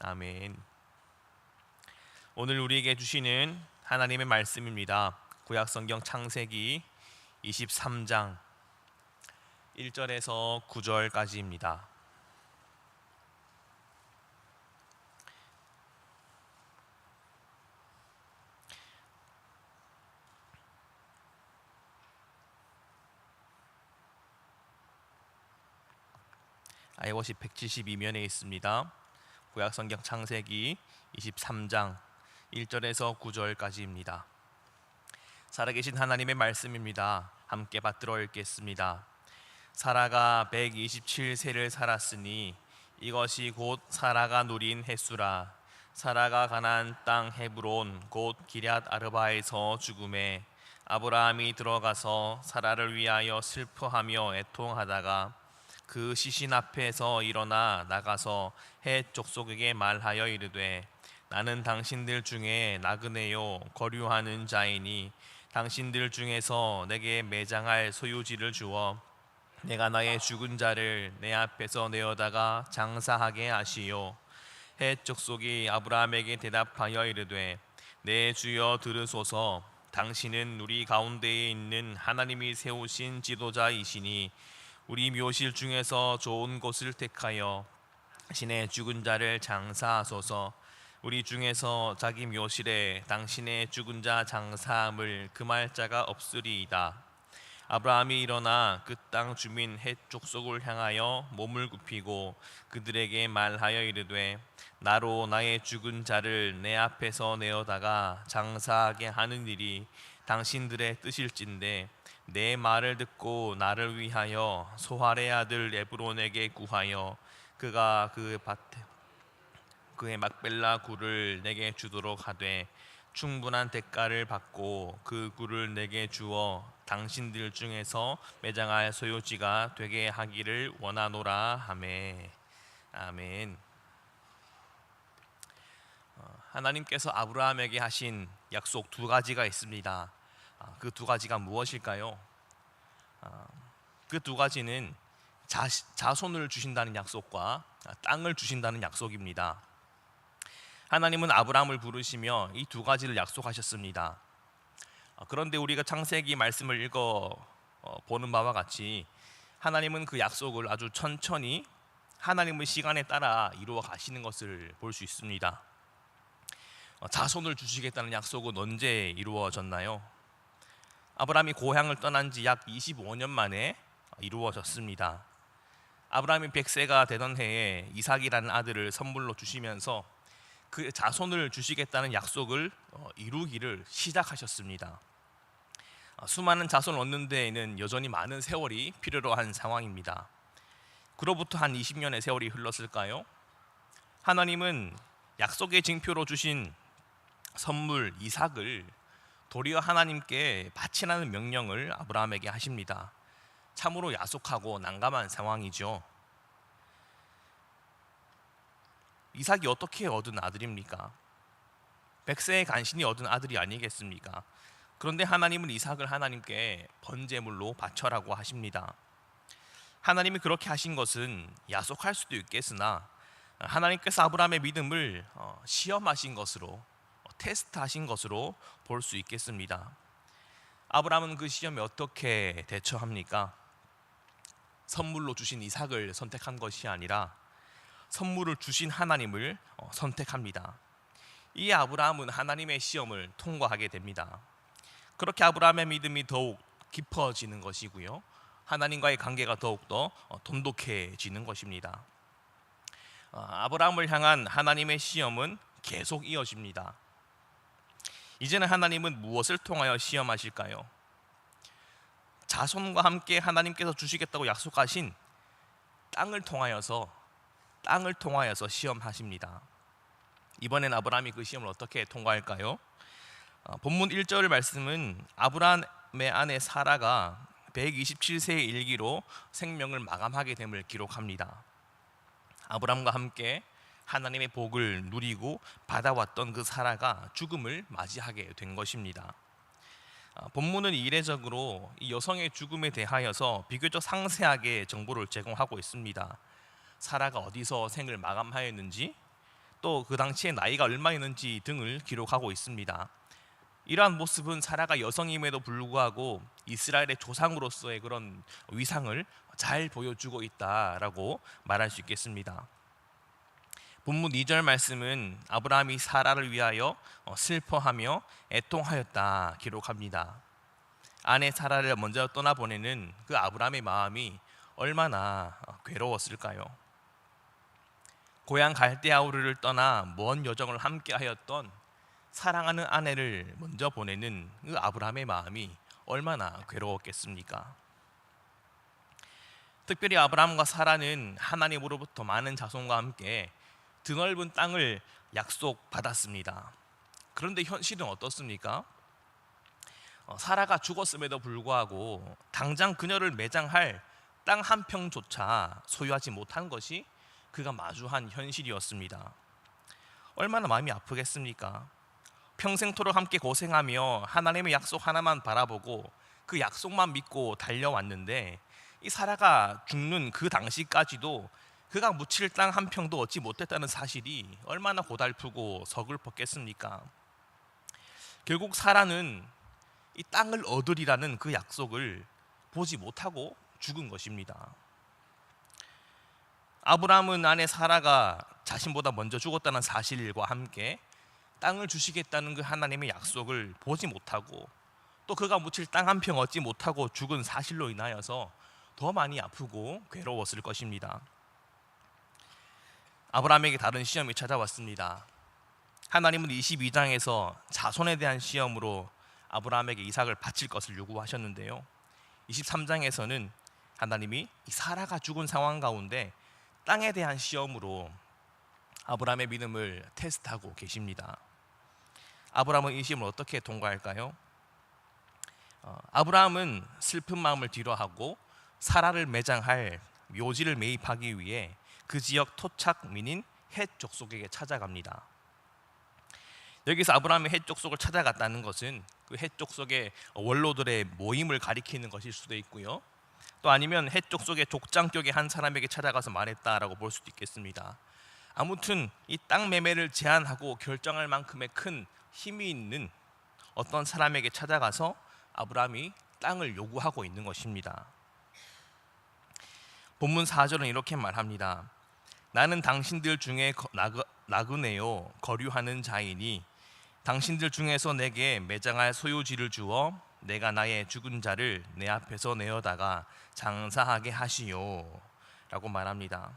아멘. 오늘 우리에게 주시는 하나님의 말씀입니다. 구약성경 창세기 23장 1절에서 9절까지입니다. 아이워시 172면에 있습니다. 구약성경 창세기 23장 1절에서 9절까지입니다. 살아계신 하나님의 말씀입니다. 함께 받들어 읽겠습니다. 사라가 127세를 살았으니 이것이 곧 사라가 누린 횟수라. 사라가 가나안 땅 헤브론 곧 기럇 아르바에서 죽음에 아브라함이 들어가서 사라를 위하여 슬퍼하며 애통하다가 그 시신 앞에서 일어나 나가서 헷 족속에게 말하여 이르되 나는 당신들 중에 나그네요 거류하는 자이니 당신들 중에서 내게 매장할 소유지를 주어 내가 나의 죽은 자를 내 앞에서 내어다가 장사하게 하시오. 헷 족속이 아브라함에게 대답하여 이르되 내 주여 들으소서. 당신은 우리 가운데에 있는 하나님이 세우신 지도자이시니 우리 묘실 중에서 좋은 곳을 택하여 당신의 죽은 자를 장사하소서. 우리 중에서 자기 묘실에 당신의 죽은 자 장사함을 금할 자가 없으리이다. 아브라함이 일어나 그 땅 주민 헷 족속을 향하여 몸을 굽히고 그들에게 말하여 이르되 나로 나의 죽은 자를 내 앞에서 내어다가 장사하게 하는 일이 당신들의 뜻일진데 내 말을 듣고 나를 위하여 소할의 아들 에브론에게 구하여 그가 그 밭에 그의 막벨라 굴을 내게 주도록 하되 충분한 대가를 받고 그 굴을 내게 주어 당신들 중에서 매장할 소유지가 되게 하기를 원하노라 하매. 아멘. 하나님께서 아브라함에게 하신 약속 두 가지가 있습니다. 그 두 가지가 무엇일까요? 그 두 가지는 자손을 주신다는 약속과 땅을 주신다는 약속입니다. 하나님은 아브라함을 부르시며 이 두 가지를 약속하셨습니다. 그런데 우리가 창세기 말씀을 읽어 보는 바와 같이 하나님은 그 약속을 아주 천천히 하나님의 시간에 따라 이루어 가시는 것을 볼 수 있습니다. 자손을 주시겠다는 약속은 언제 이루어졌나요? 아브라함이 고향을 떠난 지 약 25년 만에 이루어졌습니다. 아브라함이 100세가 되던 해에 이삭이라는 아들을 선물로 주시면서 그 자손을 주시겠다는 약속을 이루기를 시작하셨습니다. 수많은 자손을 얻는 데에는 여전히 많은 세월이 필요로 한 상황입니다. 그로부터 한 20년의 세월이 흘렀을까요? 하나님은 약속의 징표로 주신 선물 이삭을 도리어 하나님께 바치라는 명령을 아브라함에게 하십니다. 참으로 야속하고 난감한 상황이죠. 이삭이 어떻게 얻은 아들입니까? 100세의 간신히 얻은 아들이 아니겠습니까? 그런데 하나님은 이삭을 하나님께 번제물로 바쳐라고 하십니다. 하나님이 그렇게 하신 것은 야속할 수도 있겠으나 하나님께서 아브라함의 믿음을 시험하신 것으로, 테스트하신 것으로 볼 수 있겠습니다. 아브라함은 그 시험에 어떻게 대처합니까? 선물로 주신 이삭을 선택한 것이 아니라 선물을 주신 하나님을 선택합니다. 이 아브라함은 하나님의 시험을 통과하게 됩니다. 그렇게 아브라함의 믿음이 더욱 깊어지는 것이고요, 하나님과의 관계가 더욱더 돈독해지는 것입니다. 아브라함을 향한 하나님의 시험은 계속 이어집니다. 이제는 하나님은 무엇을 통하여 시험하실까요? 자손과 함께 하나님께서 주시겠다고 약속하신 땅을 통하여서 시험하십니다. 이번엔 아브라함이 그 시험을 어떻게 통과할까요? 본문 1절 말씀은 아브라함의 아내 사라가 127세의 일기로 생명을 마감하게 됨을 기록합니다. 아브라함과 함께 하나님의 복을 누리고 받아왔던 그 사라가 죽음을 맞이하게 된 것입니다. 본문은 이례적으로 이 여성의 죽음에 대하여서 비교적 상세하게 정보를 제공하고 있습니다. 사라가 어디서 생을 마감하였는지, 또 그 당시에 나이가 얼마였는지 등을 기록하고 있습니다. 이러한 모습은 사라가 여성임에도 불구하고 이스라엘의 조상으로서의 그런 위상을 잘 보여주고 있다라고 말할 수 있겠습니다. 본문 2절 말씀은 아브라함이 사라를 위하여 슬퍼하며 애통하였다 기록합니다. 아내 사라를 먼저 떠나보내는 그 아브라함의 마음이 얼마나 괴로웠을까요? 고향 갈대아우르를 떠나 먼 여정을 함께하였던 사랑하는 아내를 먼저 보내는 그 아브라함의 마음이 얼마나 괴로웠겠습니까? 특별히 아브라함과 사라는 하나님으로부터 많은 자손과 함께 드넓은 땅을 약속받았습니다. 그런데 현실은 어떻습니까? 사라가 죽었음에도 불구하고 당장 그녀를 매장할 땅 한 평조차 소유하지 못한 것이 그가 마주한 현실이었습니다. 얼마나 마음이 아프겠습니까? 평생토록 함께 고생하며 하나님의 약속 하나만 바라보고 그 약속만 믿고 달려왔는데 이 사라가 죽는 그 당시까지도 그가 묻힐 땅 한 평도 얻지 못했다는 사실이 얼마나 고달프고 서글펐겠습니까? 결국 사라는 이 땅을 얻으리라는 그 약속을 보지 못하고 죽은 것입니다. 아브라함은 아내 사라가 자신보다 먼저 죽었다는 사실과 함께 땅을 주시겠다는 그 하나님의 약속을 보지 못하고 또 그가 묻힐 땅 한 평 얻지 못하고 죽은 사실로 인하여서 더 많이 아프고 괴로웠을 것입니다. 아브라함에게 다른 시험이 찾아왔습니다. 하나님은 22장에서 자손에 대한 시험으로 아브라함에게 이삭을 바칠 것을 요구하셨는데요, 23장에서는 하나님이 이 사라가 죽은 상황 가운데 땅에 대한 시험으로 아브라함의 믿음을 테스트하고 계십니다. 아브라함은 이 시험을 어떻게 통과할까요? 아브라함은 슬픈 마음을 뒤로하고 사라를 매장할 묘지를 매입하기 위해 그 지역 토착민인 헷 족속에게 찾아갑니다. 여기서 아브라함이 헷 족속을 찾아갔다는 것은 그 헷 족속의 원로들의 모임을 가리키는 것일 수도 있고요, 또 아니면 헷 족속의 족장격의 한 사람에게 찾아가서 말했다라고 볼 수도 있겠습니다. 아무튼 이 땅 매매를 제한하고 결정할 만큼의 큰 힘이 있는 어떤 사람에게 찾아가서 아브라함이 땅을 요구하고 있는 것입니다. 본문 4절은 이렇게 말합니다. 나는 당신들 중에 나그네요 거류하는 자이니 당신들 중에서 내게 매장할 소유지를 주어 내가 나의 죽은 자를 내 앞에서 내어다가 장사하게 하시오 라고 말합니다.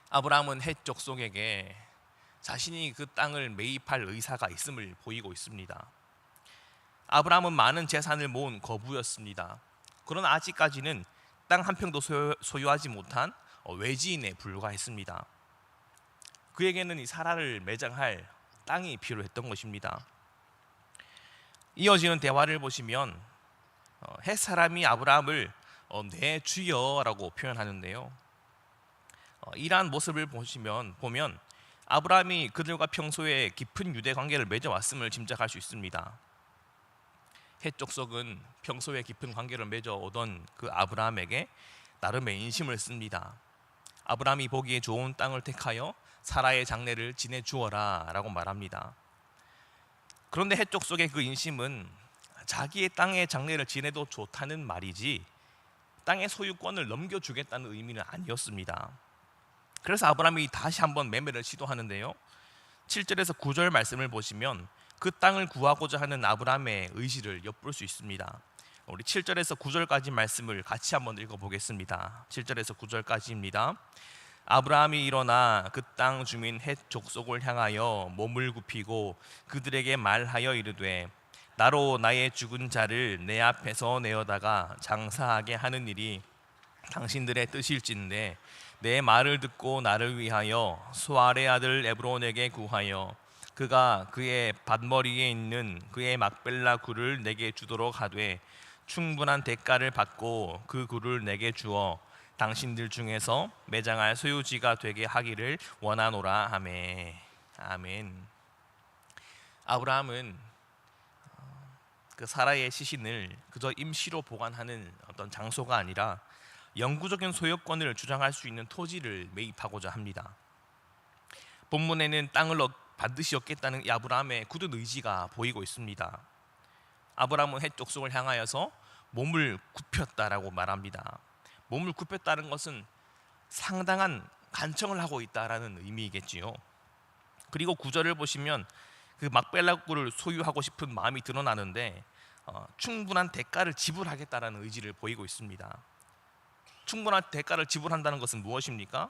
아브라함은 헷 족속에게 자신이 그 땅을 매입할 의사가 있음을 보이고 있습니다. 아브라함은 많은 재산을 모은 거부였습니다. 그러나 아직까지는 땅 한 평도 소유하지 못한 외지인에 불과했습니다. 그에게는 이 사라를 매장할 땅이 필요했던 것입니다. 이어지는 대화를 보시면 헷 사람이 아브라함을 내 주여라고 표현하는데요, 이러한 모습을 보면 아브라함이 그들과 평소에 깊은 유대 관계를 맺어왔음을 짐작할 수 있습니다. 헷 족속은 평소에 깊은 관계를 맺어오던 그 아브라함에게 나름의 인심을 씁니다. 아브라함이 보기에 좋은 땅을 택하여 사라의 장례를 지내주어라 라고 말합니다. 그런데 헷 족속의 그 인심은 자기의 땅의 장례를 지내도 좋다는 말이지 땅의 소유권을 넘겨주겠다는 의미는 아니었습니다. 그래서 아브라함이 다시 한번 매매를 시도하는데요, 7절에서 9절 말씀을 보시면 그 땅을 구하고자 하는 아브라함의 의지를 엿볼 수 있습니다. 우리 7절에서 9절까지 말씀을 같이 한번 읽어보겠습니다. 7절에서 9절까지입니다. 아브라함이 일어나 그 땅 주민 헷 족속을 향하여 몸을 굽히고 그들에게 말하여 이르되 나로 나의 죽은 자를 내 앞에서 내어다가 장사하게 하는 일이 당신들의 뜻일진데 내 말을 듣고 나를 위하여 수알의 아들 에브론에게 구하여 그가 그의 밭머리에 있는 그의 막벨라 굴을 내게 주도록 하되 충분한 대가를 받고 그 굴을 내게 주어 당신들 중에서 매장할 소유지가 되게 하기를 원하노라 하매. 아멘. 아브라함은 그 사라의 시신을 그저 임시로 보관하는 어떤 장소가 아니라 영구적인 소유권을 주장할 수 있는 토지를 매입하고자 합니다. 본문에는 땅을 반드시 얻겠다는 이 아브라함의 굳은 의지가 보이고 있습니다. 아브라함은 헷 족속을 향하여서 몸을 굽혔다라고 말합니다. 몸을 굽혔다는 것은 상당한 간청을 하고 있다라는 의미이겠지요. 그리고 9절을 보시면 그 막벨라굴을 소유하고 싶은 마음이 드러나는데 충분한 대가를 지불하겠다라는 의지를 보이고 있습니다. 충분한 대가를 지불한다는 것은 무엇입니까?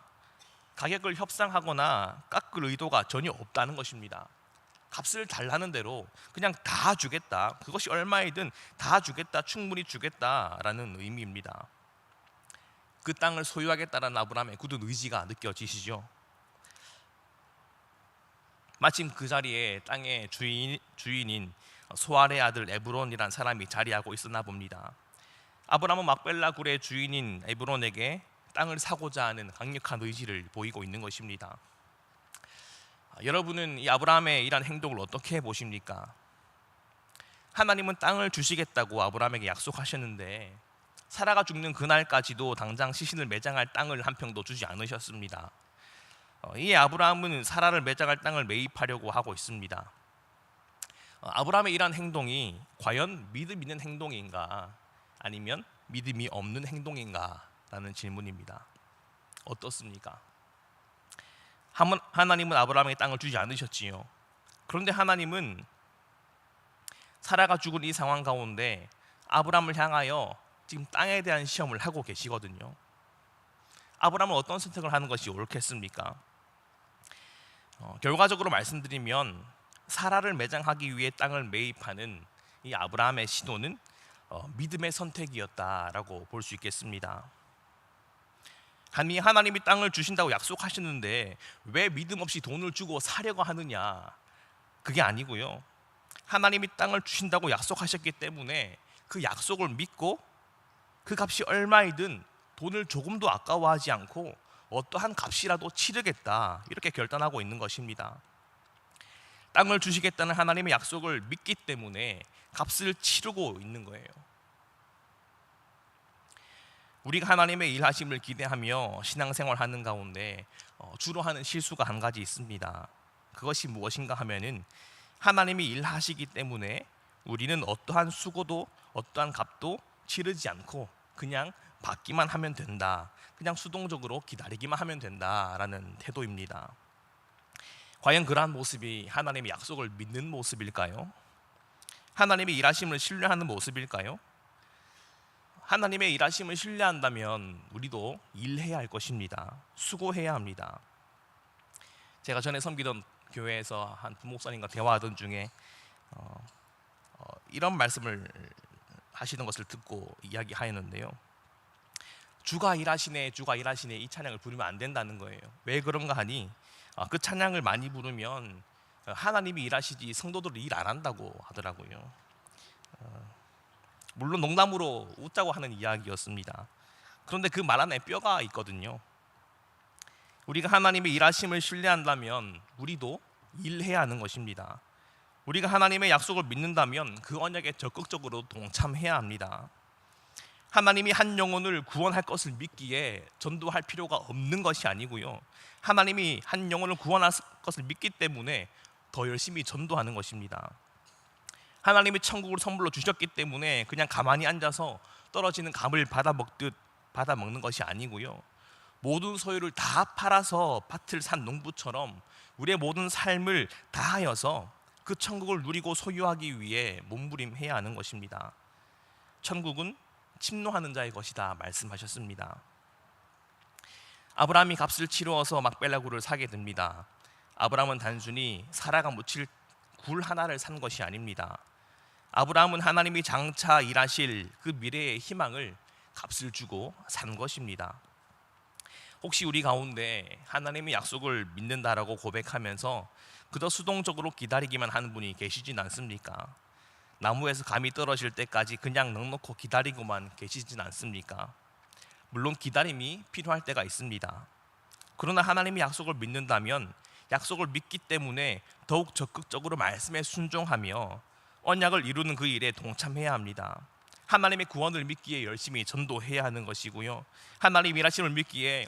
가격을 협상하거나 깎을 의도가 전혀 없다는 것입니다. 값을 달라는 대로 그냥 다 주겠다, 그것이 얼마이든 다 주겠다, 충분히 주겠다라는 의미입니다. 그 땅을 소유하겠다라는 아브라함의 굳은 의지가 느껴지시죠? 마침 그 자리에 땅의 주인인 소알의 아들 에브론이란 사람이 자리하고 있었나 봅니다. 아브라함은 막벨라 굴의 주인인 에브론에게 땅을 사고자 하는 강력한 의지를 보이고 있는 것입니다. 여러분은 이 아브라함의 이러한 행동을 어떻게 보십니까? 하나님은 땅을 주시겠다고 아브라함에게 약속하셨는데 사라가 죽는 그날까지도 당장 시신을 매장할 땅을 한 평도 주지 않으셨습니다. 이에 아브라함은 사라를 매장할 땅을 매입하려고 하고 있습니다. 아브라함의 이러한 행동이 과연 믿음 있는 행동인가 아니면 믿음이 없는 행동인가 라는 질문입니다. 어떻습니까? 하나님은 아브라함에게 땅을 주지 않으셨지요. 그런데 하나님은 사라가 죽은 이 상황 가운데 아브라함을 향하여 지금 땅에 대한 시험을 하고 계시거든요. 아브라함은 어떤 선택을 하는 것이 옳겠습니까? 결과적으로 말씀드리면 사라를 매장하기 위해 땅을 매입하는 이 아브라함의 시도는 믿음의 선택이었다라고 볼 수 있겠습니다. 감히 하나님이 땅을 주신다고 약속하셨는데 왜 믿음 없이 돈을 주고 사려고 하느냐, 그게 아니고요. 하나님이 땅을 주신다고 약속하셨기 때문에 그 약속을 믿고 그 값이 얼마이든 돈을 조금도 아까워하지 않고 어떠한 값이라도 치르겠다, 이렇게 결단하고 있는 것입니다. 땅을 주시겠다는 하나님의 약속을 믿기 때문에 값을 치르고 있는 거예요. 우리가 하나님의 일하심을 기대하며 신앙생활하는 가운데 주로 하는 실수가 한 가지 있습니다. 그것이 무엇인가 하면은 하나님이 일하시기 때문에 우리는 어떠한 수고도 어떠한 값도 치르지 않고 그냥 받기만 하면 된다, 그냥 수동적으로 기다리기만 하면 된다라는 태도입니다. 과연 그러한 모습이 하나님의 약속을 믿는 모습일까요? 하나님의 일하심을 신뢰하는 모습일까요? 하나님의 일하심을 신뢰한다면 우리도 일해야 할 것입니다. 수고해야 합니다. 제가 전에 섬기던 교회에서 한 부목사님과 대화하던 중에 이런 말씀을 하시는 것을 듣고 이야기하였는데요. 주가 일하시네, 주가 일하시네, 이 찬양을 부르면 안 된다는 거예요. 왜 그런가 하니 그 찬양을 많이 부르면 하나님이 일하시지 성도들이 일 안 한다고 하더라고요. 물론 농담으로 웃자고 하는 이야기였습니다. 그런데 그 말 안에 뼈가 있거든요. 우리가 하나님의 일하심을 신뢰한다면 우리도 일해야 하는 것입니다. 우리가 하나님의 약속을 믿는다면 그 언약에 적극적으로 동참해야 합니다. 하나님이 한 영혼을 구원할 것을 믿기에 전도할 필요가 없는 것이 아니고요, 하나님이 한 영혼을 구원할 것을 믿기 때문에 더 열심히 전도하는 것입니다. 하나님이 천국을 선물로 주셨기 때문에 그냥 가만히 앉아서 떨어지는 감을 받아먹듯 받아먹는 것이 아니고요, 모든 소유를 다 팔아서 밭을 산 농부처럼 우리의 모든 삶을 다하여서 그 천국을 누리고 소유하기 위해 몸부림해야 하는 것입니다. 천국은 침노하는 자의 것이다 말씀하셨습니다. 아브라함이 값을 치루어서 막벨라굴을 사게 됩니다. 아브라함은 단순히 사라가 묻힐 굴 하나를 산 것이 아닙니다. 아브라함은 하나님이 장차 일하실 그 미래의 희망을 값을 주고 산 것입니다. 혹시 우리 가운데 하나님의 약속을 믿는다라고 고백하면서 그저 수동적으로 기다리기만 하는 분이 계시진 않습니까? 나무에서 감이 떨어질 때까지 그냥 넉넉히 기다리고만 계시진 않습니까? 물론 기다림이 필요할 때가 있습니다. 그러나 하나님의 약속을 믿는다면 약속을 믿기 때문에 더욱 적극적으로 말씀에 순종하며 언약을 이루는 그 일에 동참해야 합니다. 하나님의 구원을 믿기에 열심히 전도해야 하는 것이고요, 하나님 일하심을 믿기에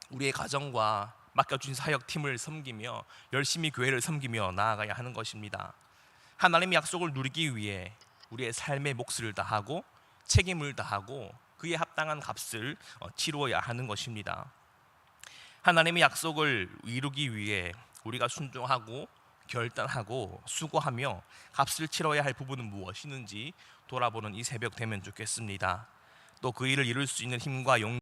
우리의 가정과 맡겨주신 사역팀을 섬기며 열심히 교회를 섬기며 나아가야 하는 것입니다. 하나님의 약속을 누리기 위해 우리의 삶의 몫을 다하고 책임을 다하고 그에 합당한 값을 치루어야 하는 것입니다. 하나님의 약속을 이루기 위해 우리가 순종하고 결단하고 수고하며 값을 치러야 할 부분은 무엇이는지 돌아보는 이 새벽 되면 좋겠습니다. 또 그 일을 이룰 수 있는 힘과 용기